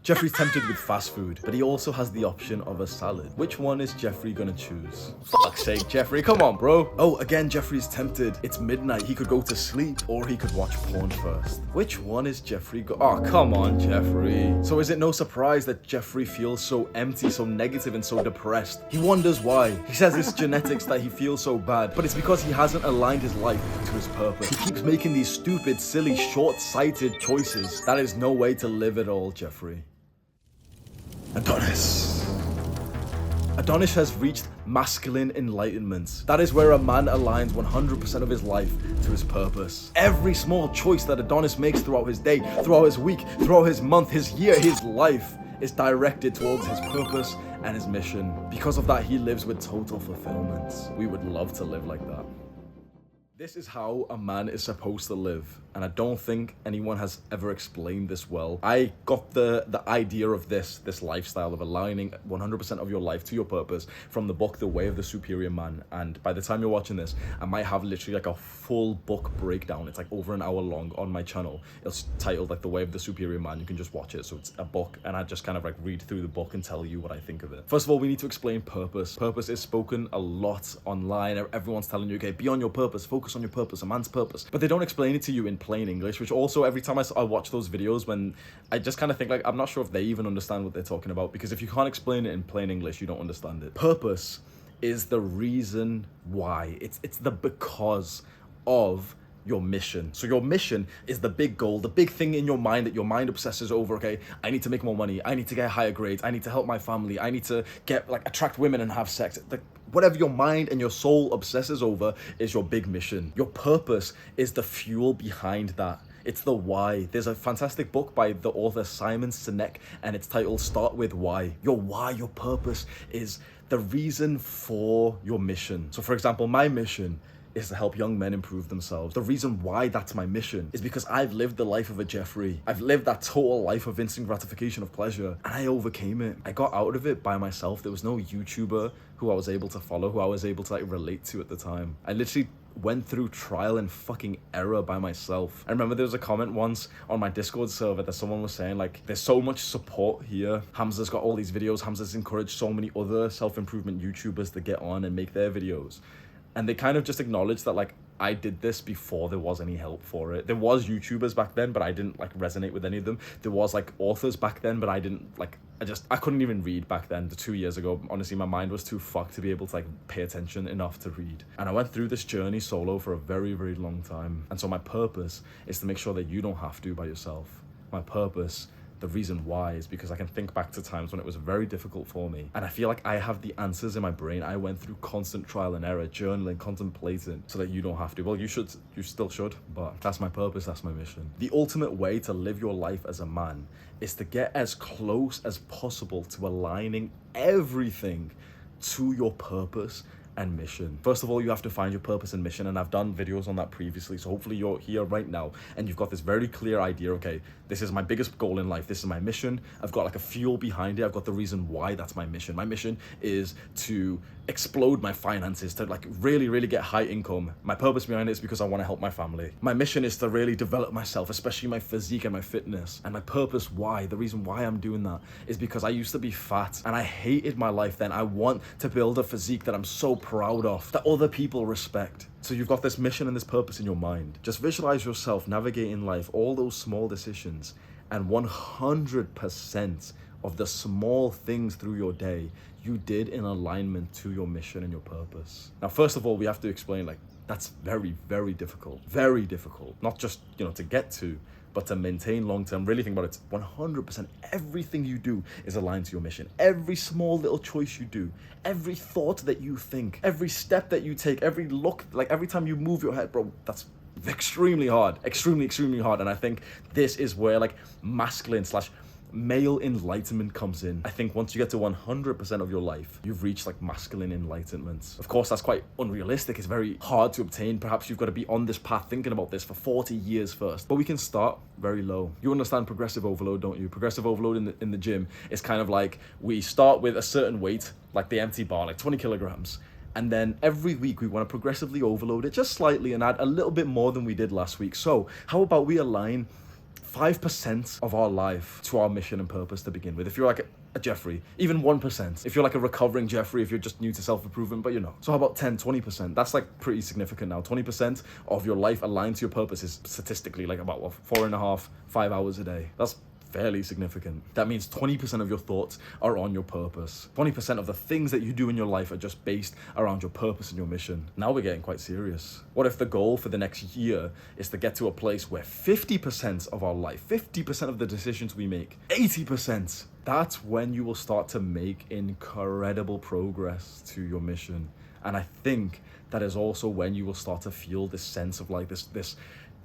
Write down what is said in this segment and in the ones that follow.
Jeffrey's tempted with fast food, but he also has the option of a salad. Which one is Jeffrey gonna choose? Fuck's sake, Jeffrey, come on, bro. Oh, again, Jeffrey's tempted. It's midnight. He could go to sleep, or he could watch porn first. Which one is Jeffrey Oh, come on, Jeffrey. So is it no surprise that Jeffrey feels so empty, so negative, and so depressed? He wonders why. He says it's genetics that he feels so bad, but it's because he hasn't aligned his life to his purpose. He keeps making these stupid, silly, short-sighted choices. That is no way to live at all, Jeffrey. Adonis. Adonis has reached masculine enlightenment. That is where a man aligns 100% of his life to his purpose. Every small choice that Adonis makes throughout his day, throughout his week, throughout his month, his year, his life is directed towards his purpose and his mission. Because of that, he lives with total fulfillment. We would love to live like that. This is how a man is supposed to live, and I don't think anyone has ever explained this well. I got the idea of this lifestyle of aligning 100% of your life to your purpose from the book The Way of the Superior Man, and by the time you're watching this, I might have literally like a full book breakdown. It's like over an hour long on my channel. It's titled like The Way of the Superior Man. You can just watch it. So it's a book, and I just kind of like read through the book and tell you what I think of it. First of all, we need to explain purpose. Purpose is spoken a lot online. Everyone's telling you, okay, be on your purpose, focus on your purpose, a man's purpose. But they don't explain it to you in plain English, which also every time I watch those videos, when I just kind of think like, I'm not sure if they even understand what they're talking about, because if you can't explain it in plain English, you don't understand it. Purpose is the reason why. It's the because of your mission. So your mission is the big goal, the big thing in your mind that your mind obsesses over. Okay, I need to make more money, I need to get higher grades, I need to help my family, I need to get like attract women and have sex. Whatever your mind and your soul obsesses over is your big mission. Your purpose is the fuel behind that. It's the why. There's a fantastic book by the author Simon Sinek, and it's titled Start With Why. Your why, your purpose is the reason for your mission. So for example, my mission is to help young men improve themselves. The reason why that's my mission is because I've lived the life of a Jeffrey. I've lived that total life of instant gratification of pleasure, and I overcame it. I got out of it by myself. There was no YouTuber who I was able to follow, who I was able to like relate to at the time. I literally went through trial and fucking error by myself. I remember there was a comment once on my Discord server that someone was saying like, there's so much support here. Hamza's got all these videos. Hamza's encouraged so many other self-improvement YouTubers to get on and make their videos. And they kind of just acknowledged that like, I did this before there was any help for it. There was YouTubers back then, but I didn't like resonate with any of them. There was like authors back then, but I didn't like, I couldn't even read back then. 2 years ago, honestly, my mind was too fucked to be able to like pay attention enough to read. And I went through this journey solo for a very, very long time. And so my purpose is to make sure that you don't have to by yourself. My purpose, the reason why, is because I can think back to times when it was very difficult for me, and I feel like I have the answers in my brain. I went through constant trial and error, journaling, contemplating, so that you don't have to. Well, you still should, but that's my purpose, that's my mission. The ultimate way to live your life as a man is to get as close as possible to aligning everything to your purpose and mission. First of all, you have to find your purpose and mission, and I've done videos on that previously, so hopefully you're here right now and you've got this very clear idea. Okay, this is my biggest goal in life, this is my mission. I've got like a fuel behind it. I've got the reason why that's my mission. My mission is to explode my finances, to like really get high income. My purpose behind it is because I want to help my family. My mission is to really develop myself, especially my physique and my fitness. And my purpose why, the reason why I'm doing that, is because I used to be fat and I hated my life then. I want to build a physique that I'm so proud of, that other people respect. So you've got this mission and this purpose in your mind. Just visualize yourself navigating life, all those small decisions, and 100% of the small things through your day you did in alignment to your mission and your purpose. Now, first of all, we have to explain like, that's very, very difficult. Very difficult. Not just, to get to, but to maintain long-term. Really think about it. 100% everything you do is aligned to your mission. Every small little choice you do, every thought that you think, every step that you take, every look, like every time you move your head, bro, that's extremely hard. Extremely hard. And I think this is where like masculine / male enlightenment comes in. I think once you get to 100% of your life, you've reached like masculine enlightenment. Of course, that's quite unrealistic. It's very hard to obtain. Perhaps you've got to be on this path thinking about this for 40 years first. But we can start very low. You understand progressive overload, don't you? Progressive overload in the gym is kind of like, we start with a certain weight, like the empty bar, like 20 kilograms. And then every week we want to progressively overload it just slightly and add a little bit more than we did last week. So how about we align 5% of our life to our mission and purpose to begin with. If you're like a Jeffrey, even 1%. If you're like a recovering Jeffrey, if you're just new to self-improvement, but So how about 10, 20%? That's like pretty significant now. 20% of your life aligned to your purpose is statistically like about 4.5, 5 hours a day. That's fairly significant. That means 20% of your thoughts are on your purpose. 20% of the things that you do in your life are just based around your purpose and your mission. Now we're getting quite serious. What if the goal for the next year is to get to a place where 50% of our life, 50% of the decisions we make, 80%, that's when you will start to make incredible progress to your mission. And I think that is also when you will start to feel this sense of like this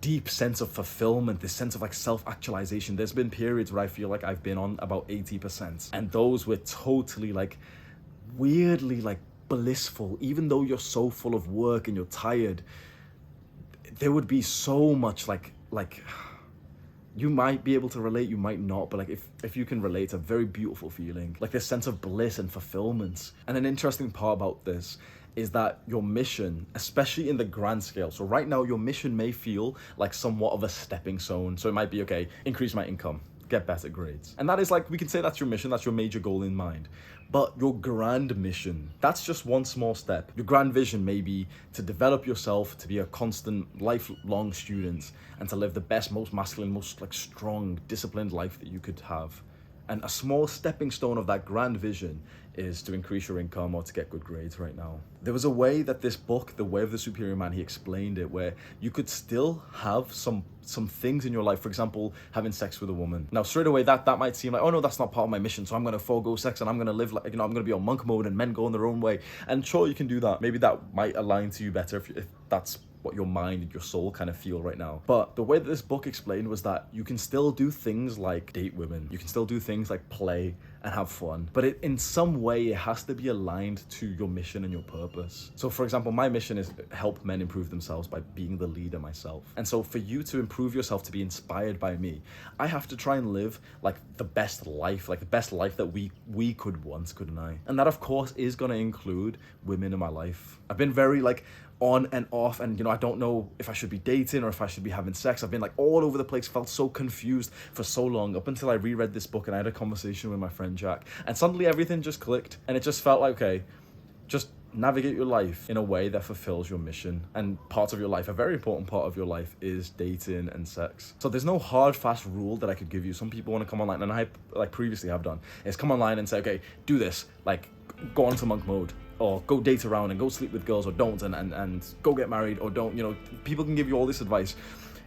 deep sense of fulfillment, this sense of like self-actualization. There's been periods where I feel like I've been on about 80%, and those were totally like weirdly like blissful. Even though you're so full of work and you're tired, there would be so much like you might be able to relate, you might not, but like if you can relate, it's a very beautiful feeling, like this sense of bliss and fulfillment. And an interesting part about this is that your mission, especially in the grand scale, so right now your mission may feel like somewhat of a stepping stone. So it might be, okay, increase my income, get better grades. And that is like, we can say that's your mission, that's your major goal in mind. But your grand mission, that's just one small step. Your grand vision may be to develop yourself, to be a constant, lifelong student, and to live the best, most masculine, most like strong, disciplined life that you could have. And a small stepping stone of that grand vision is to increase your income or to get good grades right now. There was a way that this book, The Way of the Superior Man, he explained it, where you could still have some things in your life. For example, having sex with a woman. Now, straight away, that might seem like, oh no, that's not part of my mission, so I'm going to forego sex and I'm going to live like, I'm going to be on monk mode and men go in their own way. And sure, you can do that. Maybe that might align to you better if that's what your mind and your soul kind of feel right now. But the way that this book explained was that you can still do things like date women. You can still do things like play and have fun. But in some way, it has to be aligned to your mission and your purpose. So for example, my mission is help men improve themselves by being the leader myself. And so for you to improve yourself, to be inspired by me, I have to try and live like the best life, like the best life that we could once, couldn't I? And that of course is gonna include women in my life. I've been very like on and off, and I don't know if I should be dating or if I should be having sex. I've been like all over the place, felt so confused for so long, up until I reread this book and I had a conversation with my friend Jack, and suddenly everything just clicked, and it just felt like, okay, just navigate your life in a way that fulfills your mission. And parts of your life, a very important part of your life, is dating and sex. So there's no hard fast rule that I could give you. Some people want to come online, and I like previously have done, is come online and say, okay, do this, like go on to monk mode, or go date around and go sleep with girls, or don't, and go get married, or don't. People can give you all this advice.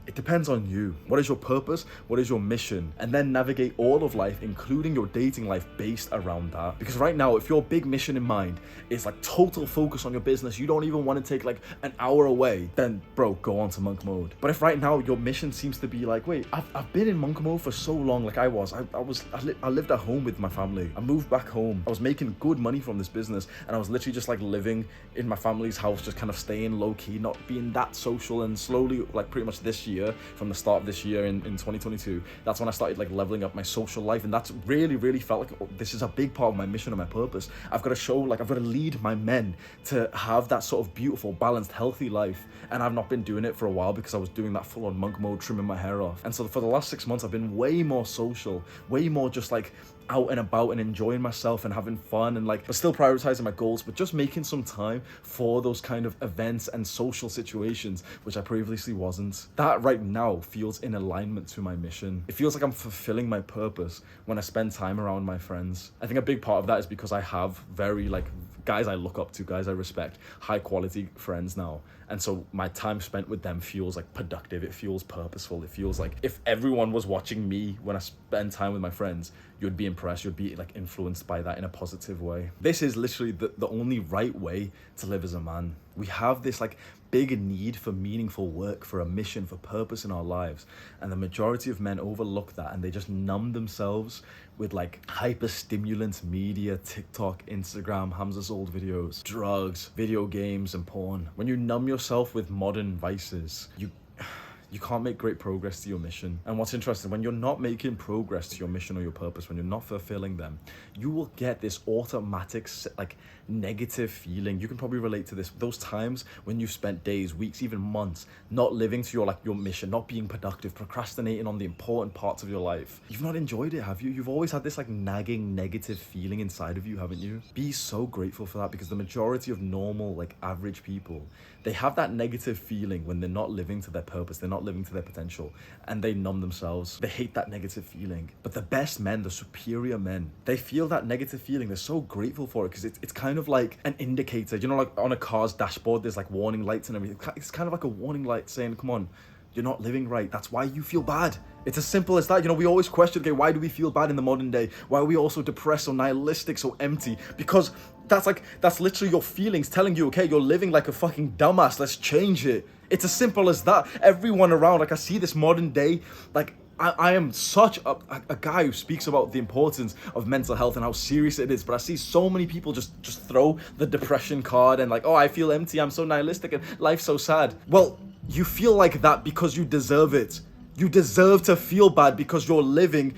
It depends on you. What is your purpose? What is your mission? And then navigate all of life, including your dating life, based around that. Because right now, if your big mission in mind is like total focus on your business, you don't even want to take like an hour away, then bro, go on to monk mode. But if right now your mission seems to be like, wait, I've been in monk mode for so long, like I lived at home with my family. I moved back home. I was making good money from this business, and I was literally just like living in my family's house, just kind of staying low key, not being that social. And slowly, like pretty much this year, from the start of this year in 2022, that's when I started like leveling up my social life. And that's really felt like, oh, this is a big part of my mission and my purpose. I've got to lead my men to have that sort of beautiful, balanced, healthy life. And I've not been doing it for a while because I was doing that full on monk mode, trimming my hair off. And so for the last 6 months, I've been way more social, way more just like out and about and enjoying myself and having fun, and but still prioritizing my goals, but just making some time for those kind of events and social situations, which I previously wasn't. That right now feels in alignment to my mission. It feels like I'm fulfilling my purpose when I spend time around my friends. I think a big part of that is because I have very guys I look up to, guys I respect, high quality friends now. And so my time spent with them feels like productive. It feels purposeful. It feels like if everyone was watching me when I spend time with my friends, you'd be impressed. You'd be influenced by that in a positive way. This is literally the only right way to live as a man. We have this big need for meaningful work, for a mission, for purpose in our lives. And the majority of men overlook that, and they just numb themselves with hyper stimulant media, TikTok, Instagram, Hamza's old videos, drugs, video games, and porn. When you numb yourself with modern vices, you can't make great progress to your mission. And what's interesting, when you're not making progress to your mission or your purpose, when you're not fulfilling them, you will get this automatic like negative feeling. You can probably relate to this. Those times when you've spent days, weeks, even months not living to your mission, not being productive, procrastinating on the important parts of your life. You've not enjoyed it, have you? You've always had this like nagging negative feeling inside of you, haven't you? Be so grateful for that, because the majority of normal, like average people, they have that negative feeling when they're not living to their purpose, they're not living to their potential, and they numb themselves. They hate that negative feeling. But the best men, the superior men, they feel that negative feeling. They're so grateful for it, because it's kind of like an indicator. You know, like on a car's dashboard, there's like warning lights and everything. It's kind of like a warning light saying, come on, you're not living right. That's why you feel bad. It's as simple as that. You know, we always question, okay, why do we feel bad in the modern day? Why are we all so depressed, so nihilistic, so empty? Because that's literally your feelings telling you, okay, you're living like a fucking dumbass. Let's change it. It's as simple as that. Everyone around, like I see this modern day, like I am such a guy who speaks about the importance of mental health and how serious it is, but I see so many people just throw the depression card and like, oh, I feel empty, I'm so nihilistic and life's so sad. Well, you feel like that because you deserve it. You deserve to feel bad because you're living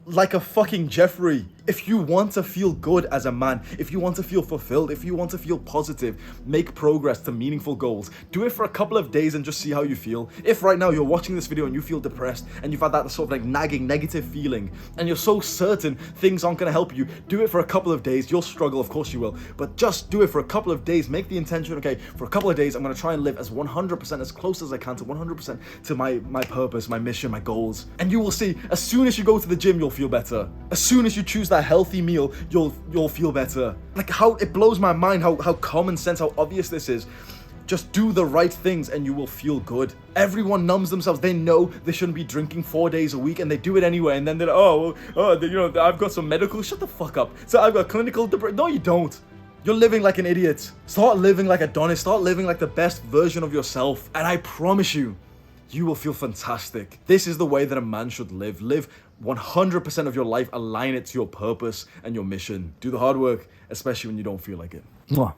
like a fucking Jeffrey. If you want to feel good as a man, if you want to feel fulfilled, if you want to feel positive, make progress to meaningful goals, do it for a couple of days and just see how you feel. If right now you're watching this video and you feel depressed and you've had that sort of like nagging negative feeling and you're so certain things aren't going to help you, do it for a couple of days. You'll struggle, of course you will, but just do it for a couple of days. Make the intention, okay, for a couple of days I'm going to try and live as 100%, as close as I can to 100% to my purpose, my mission, my goals. And you will see, as soon as you go to the gym, you'll feel better. As soon as you choose that healthy meal, you'll feel better. Like, how it blows my mind how common sense, how obvious this is. Just do the right things and you will feel good. Everyone numbs themselves. They know they shouldn't be drinking 4 days a week and they do it anyway, and then they're like, you know, I've got some medical, shut the fuck up. So I've got clinical depression. No, you don't. You're living like an idiot. Start living like Adonis. Start living like the best version of yourself, and I promise you, you will feel fantastic. This is the way that a man should live. Live 100% of your life, align it to your purpose and your mission. Do the hard work, especially when you don't feel like it. Mwah.